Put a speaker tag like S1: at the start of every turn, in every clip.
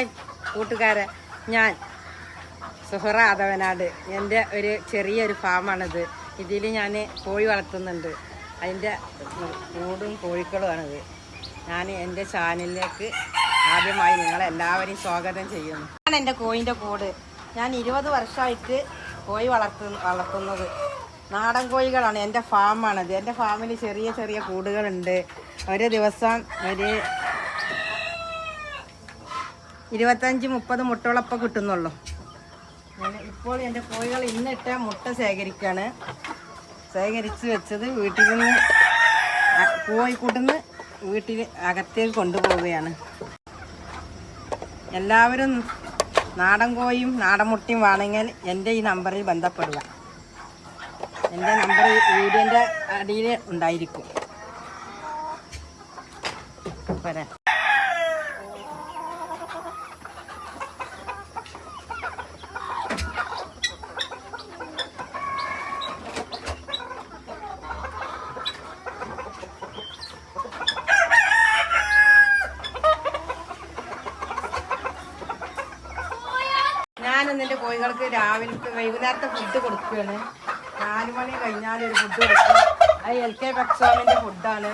S1: Hi കൂട്ടുകാരെ, ഞാൻ സുഹറ അധവനാട്. എൻ്റെ ഒരു ചെറിയൊരു ഫാമാണിത്. ഇതിൽ ഞാൻ കോഴി വളർത്തുന്നുണ്ട്. അതിൻ്റെ കൂടും കോഴിക്കളുമാണിത്. ഞാൻ എൻ്റെ ചാനലിലേക്ക് ആദ്യമായി നിങ്ങളെല്ലാവരെയും സ്വാഗതം ചെയ്യുന്നു. ഞാൻ എൻ്റെ കോഴിൻ്റെ കൂട് ഞാൻ 20 വർഷമായിട്ട് കോഴി വളർത്തുന്നത് നാടൻ കോഴികളാണ്. എൻ്റെ ഫാമാണിത്. എൻ്റെ ഫാമിൽ ചെറിയ ചെറിയ കൂടുകളുണ്ട്. ഒരു ദിവസം ഒരു 25-30 മുട്ടകളൊപ്പം കിട്ടുന്നുള്ളൂ. ഇപ്പോൾ എൻ്റെ കോഴികൾ ഇന്നിട്ട മുട്ട ശേഖരിച്ച് വെച്ചത് വീട്ടിൽ നിന്ന് കോഴിക്കൂട്ടിന്ന് വീട്ടിൽ അകത്തേക്ക് കൊണ്ടുപോവുകയാണ്. എല്ലാവരും നാടൻ കോഴിയും നാടൻ മുട്ടയും വേണമെങ്കിൽ എൻ്റെ ഈ നമ്പറിൽ ബന്ധപ്പെടുക. എൻ്റെ നമ്പർ വീഡിയോൻ്റെ അടിയിൽ ഉണ്ടായിരിക്കും. വരാം. ഞാനിന്ന് എൻ്റെ കോഴികൾക്ക് രാവിലത്തെ വൈകുന്നേരത്തെ ഫുഡ് കൊടുക്കുകയാണ്. 4 മണി കഴിഞ്ഞാൽ ഒരു ഫുഡ് കൊടുക്കുക. അത് LK Bexomiൻ്റെ ഫുഡാണ്.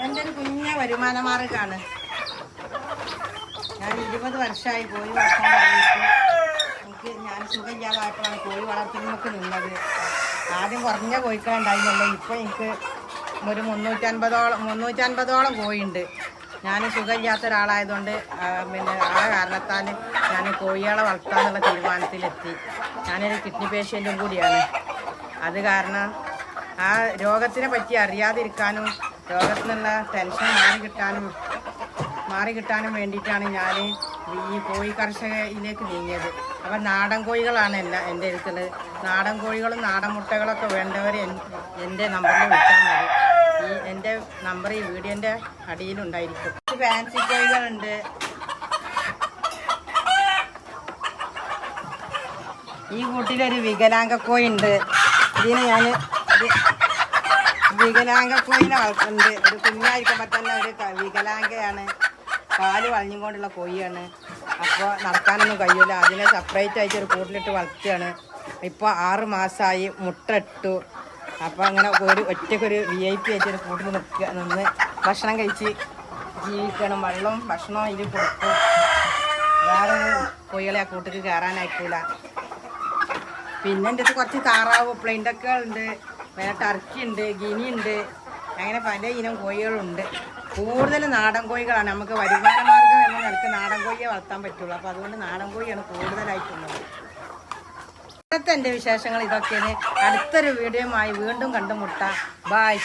S1: എൻ്റെ ഒരു കുഞ്ഞ വരുമാന മാർഗ്ഗമാണ്. ഞാൻ 20 വർഷമായി കോഴി വളർത്താൻ തുടങ്ങിയിട്ട്. ഞാൻ സുഖമില്ലാതായപ്പോഴാണ് കോഴി വളർത്തുന്നതൊക്കെ നിന്നത്. ആദ്യം കുറഞ്ഞ കോഴിക്കളുണ്ടായിരുന്നുള്ളൂ. ഇപ്പോൾ എനിക്ക് ഒരു 350ഓളം കോഴിയുണ്ട്. ഞാൻ സുഖമില്ലാത്ത ഒരാളായതുകൊണ്ട് പിന്നെ ആ കാരണത്താൽ ഞാൻ കോഴികളെ വളർത്താനുള്ള തീരുമാനത്തിലെത്തി. ഞാനൊരു കിഡ്നി പേഷ്യൻറ്റും കൂടിയാണ്. അത് കാരണം ആ രോഗത്തിനെ പറ്റി അറിയാതിരിക്കാനും രോഗത്തിൽ നിന്നുള്ള ടെൻഷൻ മാറി കിട്ടാനും വേണ്ടിയിട്ടാണ് ഞാൻ ഈ കോഴി കർഷകയിലേക്ക് നീങ്ങിയത്. അപ്പം നാടൻ കോഴികളാണ് എൻ്റെ അടുത്തുള്ളത്. നാടൻ കോഴികളും നാടൻ മുട്ടകളൊക്കെ വേണ്ടവർ എൻ്റെ നമ്പറിൽ വിളിച്ചാൽ മതി. എൻ്റെ നമ്പർ ഈ വീഡിയോൻ്റെ അടിയിലുണ്ടായിരിക്കും. ഫാൻസി കോഴികളുണ്ട്. ഈ കൂട്ടിലൊരു വികലാംഗ കോഴി ഉണ്ട്. ഇതിന് ഞാൻ വികലാംഗ കോഴിനെ വളർത്തുന്നുണ്ട്. ഒരു കുഞ്ഞായിരിക്കുമ്പോൾ തന്നെ ഒരു വികലാംഗയാണ്. കാല് വളഞ്ഞുകൊണ്ടുള്ള കോഴിയാണ്. അപ്പോൾ നടക്കാനൊന്നും കഴിയില്ല. അതിനെ സെപ്പറേറ്റ് ആയിട്ട് ഒരു കൂട്ടിലിട്ട് വളർത്തുകയാണ്. ഇപ്പോൾ 6 മാസമായി. മുട്ട ഇട്ടു. അപ്പോൾ അങ്ങനെ ഒറ്റക്കൊരു VIP ആയിട്ടൊരു കൂട്ടിൽ നിന്ന് ഭക്ഷണം കഴിച്ച് ജീവിക്കണം. വെള്ളവും ഭക്ഷണവും ഇതിൽ കൊടുക്കും. വേറെ കോഴികളെ ആ കൂട്ടിൽ കയറാനായിട്ടില്ല. പിന്നെ എൻ്റെ അടുത്ത് കുറച്ച് താറാവ് പ്ലെയിൻഡക്കുകളുണ്ട്, ടർക്കി ഉണ്ട്, ഗിനി ഉണ്ട്. അങ്ങനെ പല ഇനം കോഴികളുണ്ട്. കൂടുതൽ നാടൻ കോഴികളാണ്. നമുക്ക് വരുമാന മാർഗ്ഗം എന്ന നിലക്ക് നാടൻ കോഴിയെ വളർത്താൻ പറ്റുള്ളൂ. അപ്പോൾ അതുകൊണ്ട് നാടൻ കോഴിയാണ് കൂടുതലായിട്ടുള്ളത്. ഇന്നത്തെ എൻ്റെ വിശേഷങ്ങൾ ഇതൊക്കെയാണ്. അടുത്തൊരു വീഡിയോയുമായി വീണ്ടും കണ്ടുമുട്ടാം. ബായ്.